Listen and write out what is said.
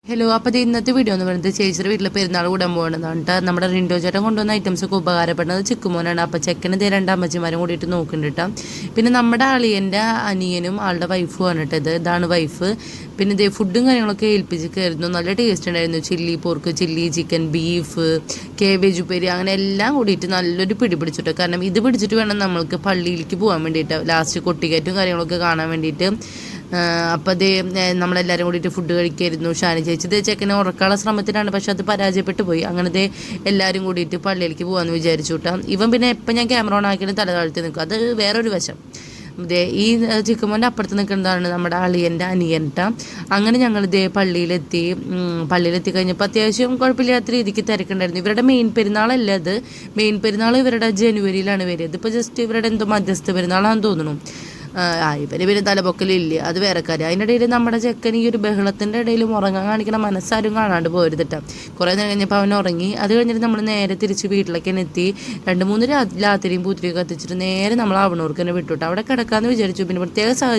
Hello, അപ്പോൾ ഇന്നത്തെ video എന്ന് പറയുന്നത് ചേച്ചിയുടെ വീട്ടിൽ പെരുന്നാൾ കൂടാൻ പോകുന്നതാണ്. നമ്മുടെ റിൻഡോ ചേട്ടൻ കൊണ്ടുവന്ന ഐറ്റംസ് ഒക്കെ ഉപകാരപ്പെടുന്നത് ചിക്കുമോനാണ്. അപ്പോൾ ചെക്കന് ഇതേ രണ്ട് അമ്മച്ചിമാരും കൂടിയിട്ട് നോക്കുന്നുണ്ട്. പിന്നെ നമ്മുടെ അളിയൻ്റെ അനിയനും ആളുടെ വൈഫും ആണ് കേട്ടോ. ഇതാണ് വൈഫ്. പിന്നെ ഇതേ ഫുഡും കാര്യങ്ങളൊക്കെ ഏൽപ്പിച്ചിരിക്കുന്നു. നല്ല ടേസ്റ്റ് ഉണ്ടായിരുന്നു. Chilli pork, chilli chicken, beef, cabbage ഉപ്പേരി, അങ്ങനെ എല്ലാം കൂടിയിട്ട് നല്ലൊരു പിടി പിടിച്ചിട്ട്. കാരണം ഇത് പിടിച്ചിട്ട് വേണം നമ്മൾക്ക് പള്ളിയിലേക്ക് പോകാൻ വേണ്ടിയിട്ട്, ലാസ്റ്റ് കൊട്ടിക്കയറ്റും കാര്യങ്ങളൊക്കെ കാണാൻ വേണ്ടിയിട്ട്. അപ്പോൾ അതേ നമ്മളെല്ലാവരും കൂടിയിട്ട് ഫുഡ് കഴിക്കായിരുന്നു. ഷാനി ചേച്ചി ഇതേ ചെക്കനെ ഉറക്കാനുള്ള ശ്രമത്തിലാണ്, പക്ഷെ അത് പരാജയപ്പെട്ടു പോയി. അങ്ങനത്തെ എല്ലാവരും കൂടിയിട്ട് പള്ളിയിലേക്ക് പോകാമെന്ന് വിചാരിച്ചു കേട്ടോ. ഇവൻ പിന്നെ എപ്പം ഞാൻ ക്യാമറ ഓൺ ആക്കിയിട്ട് തല താഴ്ത്തി നിൽക്കും. അത് വേറൊരു വശം. ഇതേ ഈ ചിക്കുമോൻ്റെ അപ്പുറത്ത് നിൽക്കുന്നതാണ് നമ്മുടെ അളിയൻ്റെ അനിയൻട്ട. അങ്ങനെ ഞങ്ങൾ ഇതേ പള്ളിയിലെത്തി കഴിഞ്ഞപ്പോൾ അത്യാവശ്യം കുഴപ്പമില്ലാത്ത രീതിക്ക് തിരക്കുണ്ടായിരുന്നു. ഇവരുടെ മെയിൻ പെരുന്നാളല്ല അത്. മെയിൻ പെരുന്നാൾ ഇവരുടെ ജനുവരിയിലാണ് വരിക. ഇതിപ്പോൾ ജസ്റ്റ് ഇവരുടെ എന്തോ മധ്യസ്ഥ പെരുന്നാളാണെന്ന് തോന്നുന്നു. ഇവർ പിന്നെ തലപൊക്കലില്ല, അത് വേറെ കാര്യം. അതിനിടയിൽ നമ്മുടെ ചെക്കൻ ഈ ഒരു ബഹളത്തിൻ്റെ ഇടയിലും ഉറങ്ങാൻ കാണിക്കുന്ന മനസ്സാരും കാണാണ്ട് പോരുതിട്ടാ. കുറേ നേരം കഴിഞ്ഞപ്പോൾ അവൻ ഉറങ്ങി. അത് കഴിഞ്ഞിട്ട് നമ്മൾ നേരെ തിരിച്ച് വീട്ടിലേക്ക് തന്നെ എത്തി. 2-3 രാത്രിയും പൂത്തിരിയൊക്കെ കത്തിച്ചിട്ട് നേരെ നമ്മൾ അവണൂർക്ക് തന്നെ വിട്ടുവിട്ടു. അവിടെ കിടക്കാമെന്ന് വിചാരിച്ചു. പിന്നെ പ്രത്യേക സാഹചര്യം